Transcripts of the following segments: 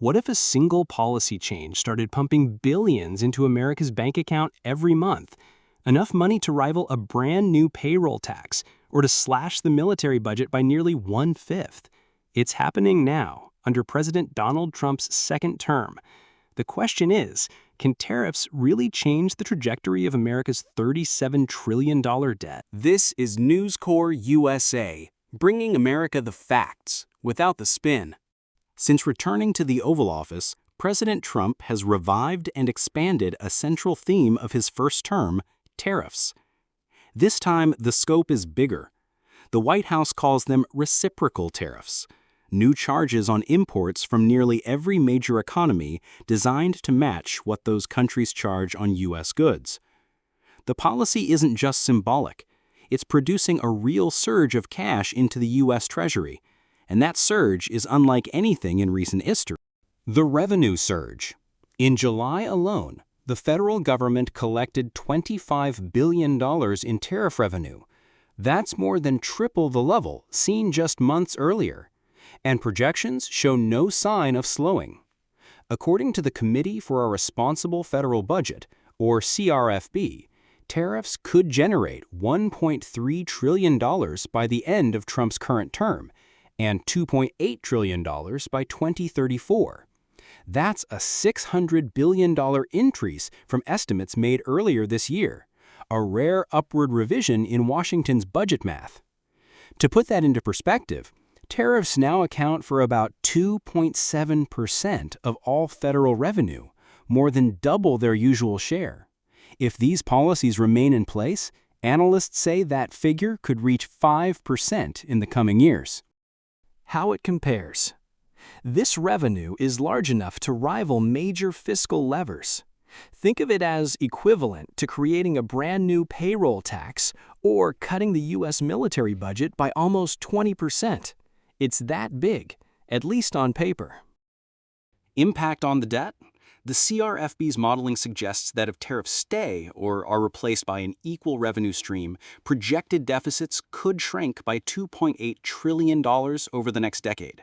What if a single policy change started pumping billions into America's bank account every month? Enough money to rival a brand new payroll tax or to slash the military budget by nearly 1/5. It's happening now, under President Donald Trump's second term. The question is, can tariffs really change the trajectory of America's $37 trillion debt? This is News Corps USA, bringing America the facts without the spin. Since returning to the Oval Office, President Trump has revived and expanded a central theme of his first term, tariffs. This time, the scope is bigger. The White House calls them reciprocal tariffs, new charges on imports from nearly every major economy designed to match what those countries charge on U.S. goods. The policy isn't just symbolic. It's producing a real surge of cash into the U.S. Treasury, and that surge is unlike anything in recent history. The revenue surge. In July alone, the federal government collected $25 billion in tariff revenue. That's more than triple the level seen just months earlier. And projections show no sign of slowing. According to the Committee for a Responsible Federal Budget, or CRFB, tariffs could generate $1.3 trillion by the end of Trump's current term, and $2.8 trillion by 2034. That's a $600 billion increase from estimates made earlier this year, a rare upward revision in Washington's budget math. To put that into perspective, tariffs now account for about 2.7% of all federal revenue, more than double their usual share. If these policies remain in place, analysts say that figure could reach 5% in the coming years. How it compares. This revenue is large enough to rival major fiscal levers. Think of it as equivalent to creating a brand new payroll tax or cutting the U.S. military budget by almost 20%. It's that big, at least on paper. Impact on the debt? The CRFB's modeling suggests that if tariffs stay or are replaced by an equal revenue stream, projected deficits could shrink by $2.8 trillion over the next decade.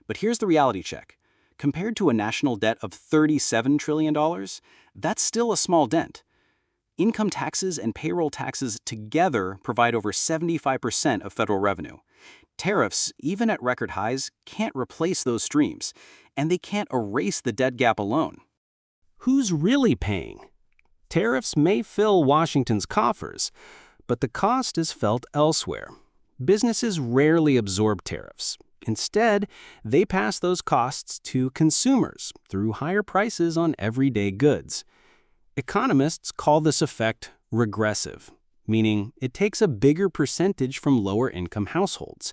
But here's the reality check. Compared to a national debt of $37 trillion, that's still a small dent. Income taxes and payroll taxes together provide over 75% of federal revenue. Tariffs, even at record highs, can't replace those streams, and they can't erase the debt gap alone. Who's really paying? Tariffs may fill Washington's coffers, but the cost is felt elsewhere. Businesses rarely absorb tariffs. Instead, they pass those costs to consumers through higher prices on everyday goods. Economists call this effect regressive, meaning it takes a bigger percentage from lower-income households.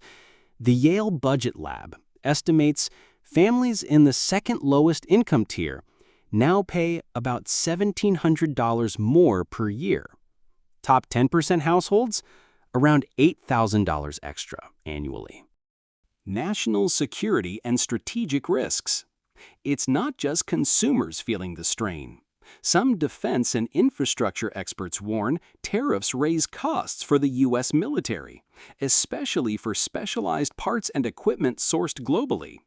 The Yale Budget Lab estimates families in the second lowest income tier now pay about $1,700 more per year. Top 10% households, around $8,000 extra annually. National security and strategic risks. It's not just consumers feeling the strain. Some defense and infrastructure experts warn tariffs raise costs for the U.S. military, especially for specialized parts and equipment sourced globally.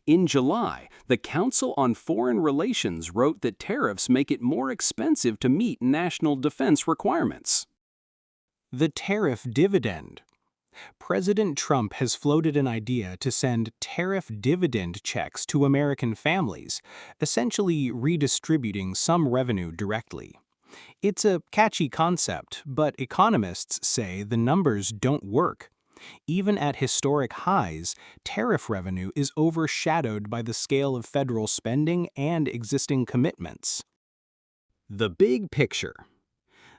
In July, the Council on Foreign Relations wrote that tariffs make it more expensive to meet national defense requirements. The tariff dividend. President Trump has floated an idea to send tariff dividend checks to American families, essentially redistributing some revenue directly. It's a catchy concept, but economists say the numbers don't work. Even at historic highs, tariff revenue is overshadowed by the scale of federal spending and existing commitments. The big picture.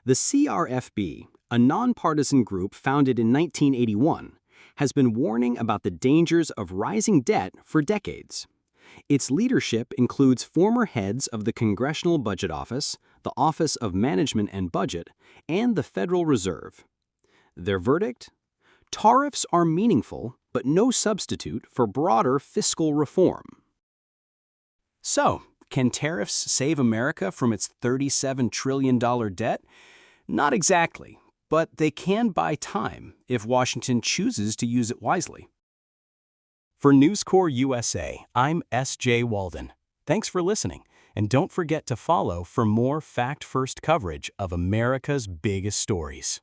The CRFB, a nonpartisan group founded in 1981, has been warning about the dangers of rising debt for decades. Its leadership includes former heads of the Congressional Budget Office, the Office of Management and Budget, and the Federal Reserve. Their verdict? Tariffs are meaningful, but no substitute for broader fiscal reform. So, can tariffs save America from its $37 trillion debt? Not exactly, but they can buy time if Washington chooses to use it wisely. For News Corps USA, I'm S.J. Walden. Thanks for listening, and don't forget to follow for more fact-first coverage of America's biggest stories.